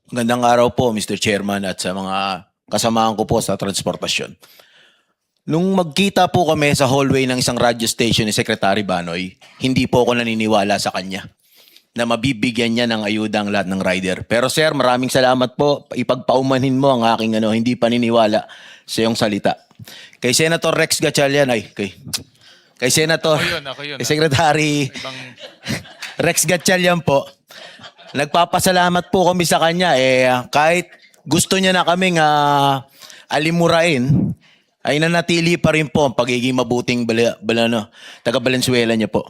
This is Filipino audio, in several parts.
Magandang araw po, Mr. Chairman, at sa mga kasamahan ko po sa transportasyon. Nung magkita po kami sa hallway ng isang radio station ni Secretary Banoy, hindi po ako naniniwala sa kanya na mabibigyan niya ng ayuda ang lahat ng rider. Pero sir, maraming salamat po. Ipagpaumanhin mo ang aking hindi paniniwala sa iyong salita. Kay Senator Rex Gatchalian, kay Senator, Ako yun. kay Secretary Ibang, Rex Gatchalian po, nagpapasalamat po kami sa kanya. Kahit gusto niya na kaming alimurain, ay nanatili pa rin po ang pagiging mabuting taga Valenzuela niya po.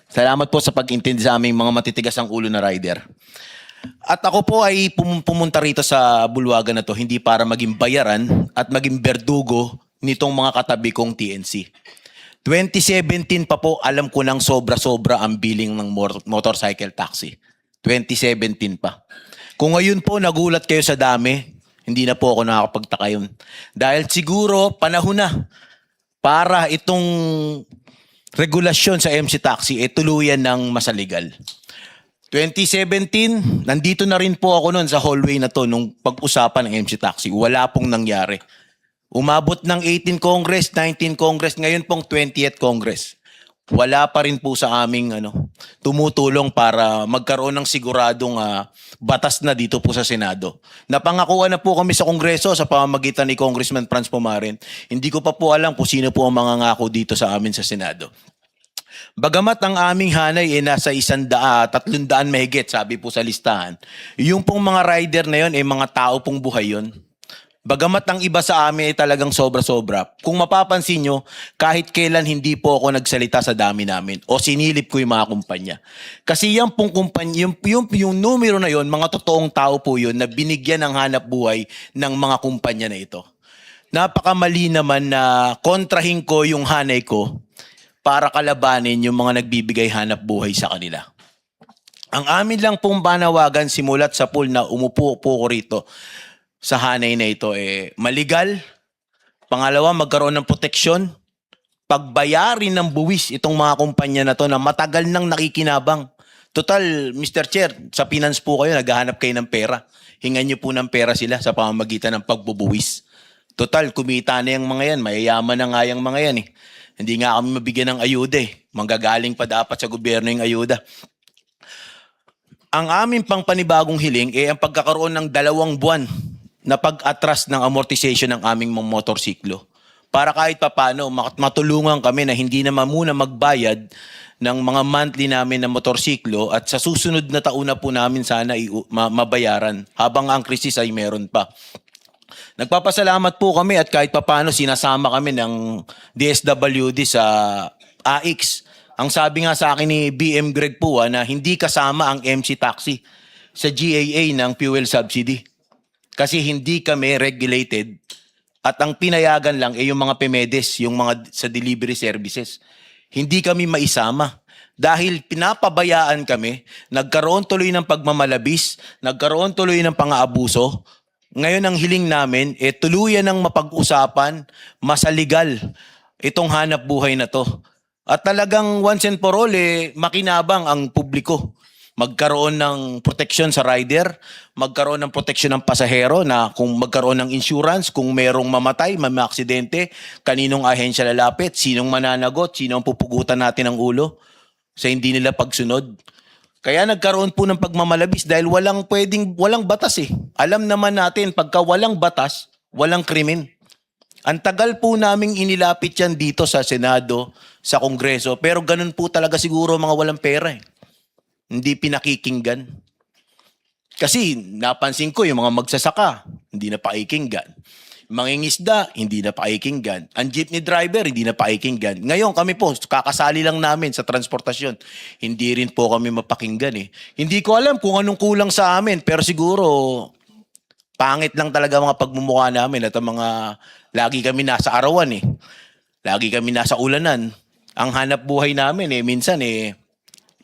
Salamat po sa pag-intindi sa aming mga matitigas ang ulo na rider. At ako po ay pumunta rito sa bulwagan na to hindi para maging bayaran at maging berdugo nitong mga katabi kong TNC. 2017 pa po alam ko nang sobra-sobra ang billing ng motorcycle taxi. 2017 pa. Kung ngayon po nagulat kayo sa dami, hindi na po ako nakakapagtaka yun. Dahil siguro panahon na para itong regulasyon sa MC Taxi tuluyan ng masaligal. 2017, nandito na rin po ako noon sa hallway na to nung pag-usapan ng MC Taxi. Wala pong nangyari. Umabot ng 18 Congress, 19 Congress, ngayon pong 20th Congress. Wala pa rin po sa aming tumutulong para magkaroon ng siguradong batas na dito po sa Senado. Napangakuan na po kami sa Kongreso sa pamamagitan ni Congressman Franz Pomaren. Hindi ko pa po alam kung sino po ang mga ngako dito sa amin sa Senado. Bagamat ang aming hanay nasa 300 mahigit, sabi po sa listahan, yung pong mga rider na yun mga tao pong buhay yun. Bagamat ang iba sa amin ay talagang sobra-sobra, kung mapapansin nyo, kahit kailan hindi po ako nagsalita sa dami namin o sinilip ko yung mga kumpanya. Kasi yung pong kumpanya, yung numero na yon, mga totoong tao po yun na binigyan ng hanap buhay ng mga kumpanya na ito. Napakamali naman na kontrahin ko yung hanay ko para kalabanin yung mga nagbibigay hanap buhay sa kanila. Ang amin lang pong panawagan simulat sa pool na umupo po ko rito sa hanay na ito maligal. Pangalawa, magkaroon ng proteksyon. Pagbayarin ng buwis itong mga kumpanya na to na matagal nang nakikinabang. Total, Mr. Chair, sa finance po kayo, naghahanap kayo ng pera. Hingan nyo po ng pera sila sa pamamagitan ng pagbubuwis. Total, kumita na yung mga yan. Mayayaman na nga yung mga yan Hindi nga kami mabigyan ng ayuda Manggagaling pa dapat sa gobyerno yung ayuda. Ang aming pang panibagong hiling ang pagkakaroon ng 2 buwan na pag-atras ng amortization ng aming mga motorsiklo. Para kahit papano matulungan kami na hindi naman muna magbayad ng mga monthly namin na motorsiklo at sa susunod na taon na po namin sana mabayaran habang ang krisis ay meron pa. Nagpapasalamat po kami at kahit papano sinasama kami ng DSWD sa AX. Ang sabi nga sa akin ni BM Greg po na hindi kasama ang MC Taxi sa GAA ng fuel subsidy. Kasi hindi kami regulated at ang pinayagan lang yung mga PEMEDES, yung mga sa delivery services. Hindi kami maisama dahil pinapabayaan kami, nagkaroon tuloy ng pagmamalabis, nagkaroon tuloy ng pang-aabuso. Ngayon ang hiling namin, tuluyan ng mapag-usapan, masaligal itong hanap buhay na to. At talagang once and for all, makinabang ang publiko. Magkaroon ng proteksyon sa rider, magkaroon ng proteksyon ng pasahero na kung magkaroon ng insurance, kung merong mamatay, may aksidente, kaninong ahensya lalapit, sinong mananagot, sinong pupugutan natin ang ulo sa hindi nila pagsunod. Kaya nagkaroon po ng pagmamalabis dahil walang batas Alam naman natin, pagka walang batas, walang krimen. Ang tagal po naming inilapit yan dito sa Senado, sa Kongreso, pero ganun po talaga siguro mga walang pera Hindi pinakikinggan. Kasi napansin ko yung mga magsasaka, hindi na pakikinggan. Mangingisda, hindi na pakikinggan. Ang jeepney driver, hindi na pakikinggan. Ngayon kami po, kakasali lang namin sa transportasyon. Hindi rin po kami mapakinggan Hindi ko alam kung anong kulang sa amin, pero siguro pangit lang talaga mga pagmumukha namin at mga lagi kami nasa arawan Lagi kami nasa ulanan. Ang hanap buhay namin minsan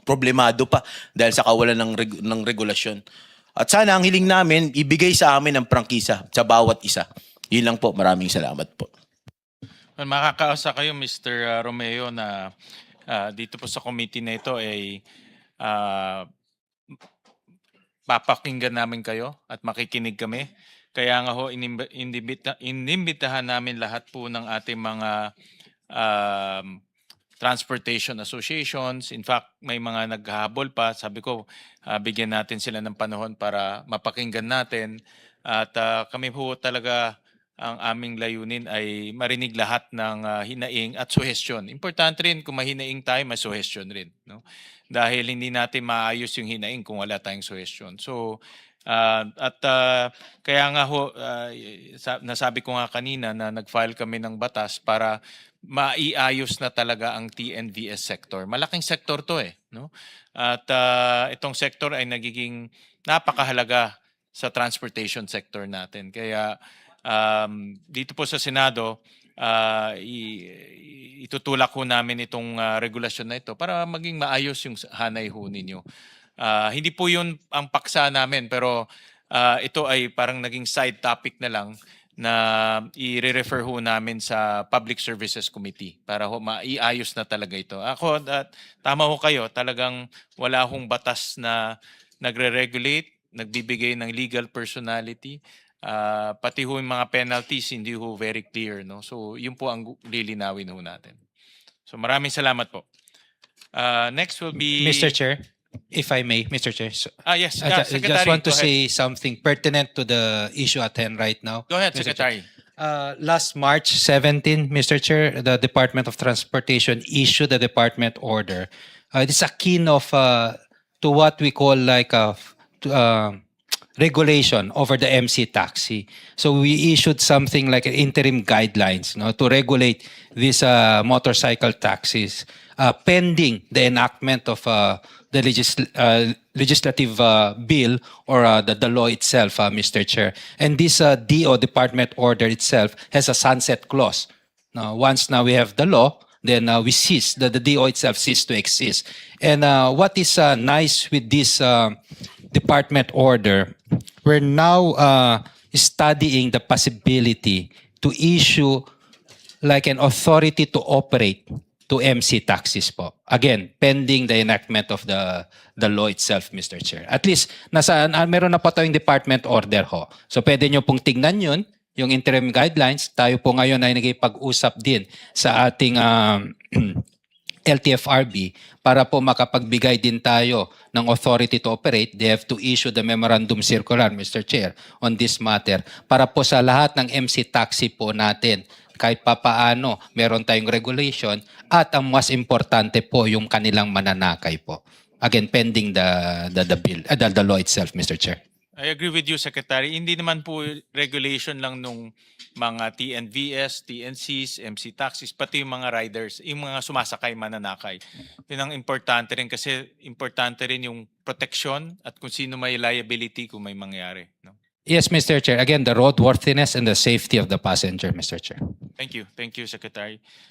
problemado pa dahil sa kawalan ng regulasyon. At sana ang hiling namin, ibigay sa amin ang prangkisa sa bawat isa. Yun lang po. Maraming salamat po. makakaasa kayo, Mr. Romeo, na dito po sa committee na ito ay papakinggan namin kayo at makikinig kami. Kaya nga ho, inimbitahan namin lahat po ng ating mga transportation associations. In fact, may mga naghahabol pa. Sabi ko, bigyan natin sila ng panahon para mapakinggan natin. At kami po talaga, ang aming layunin ay marinig lahat ng hinaing at suhestyon. Importante rin kung mahinaing tayo, may suhestyon rin. No? Dahil hindi natin maayos yung hinaing kung wala tayong suhestyon. So, kaya nga ho, nasabi ko nga kanina na nag-file kami ng batas para maiayos na talaga ang TNVS sector. Malaking sector to eh. No? At itong sector ay nagiging napakahalaga sa transportation sector natin. Kaya dito po sa Senado, itutulak ho namin itong regulasyon na ito para maging maayos yung hanay ho ninyo. Hindi po yun ang paksa namin, pero ito ay parang naging side topic na lang na i-refer ho namin sa Public Services Committee para ho maiayos na talaga ito. Ako, tama ho kayo, talagang wala hong batas na nagre-regulate, nagbibigay ng legal personality. Pati ho yung mga penalties hindi ho very clear, no? So yun po ang lilinawin ho natin. So maraming salamat po. Next will be Mr. Chair, if I may, Mr. Chair. yes, I Secretary, just want to go ahead. say something pertinent to the issue at hand right now. Go ahead, Mr. Chair. Secretary. Last March 17, Mr. Chair, the Department of Transportation issued the department order. It is akin of to what we call like a regulation over the MC taxi. So we issued something like interim guidelines, no, to regulate these motorcycle taxis pending the enactment of the legislative bill or the law itself, Mr. Chair. And this DO department order itself has a sunset clause. Now, once now we have the law, then we cease, the DO itself cease to exist. And what is nice with this department order, we're now studying the possibility to issue like an authority to operate to MC taxis po. Again, pending the enactment of the law itself, Mr. Chair. At least, meron na po tayong department order ho. So pwede nyo pong tignan yun, yung interim guidelines. Tayo po ngayon ay nagipag-usap din sa ating LTFRB para po makapagbigay din tayo ng authority to operate. They have to issue the memorandum circular, Mr. Chair, on this matter para po sa lahat ng MC taxi po natin kahit papaano meron tayong regulation at ang mas importante po yung kanilang mananakay po. Again, pending the bill, the law itself, Mr. Chair. I agree with you, Secretary. Hindi naman po regulation lang nung mga TNVS, TNCs, MC taxis, pati yung mga riders, yung mga sumasakay, mananakay. Yun ang importante rin kasi importante rin yung protection at kung sino may liability kung may mangyari. No? Yes, Mr. Chair. Again, the roadworthiness and the safety of the passenger, Mr. Chair. Thank you, Secretary.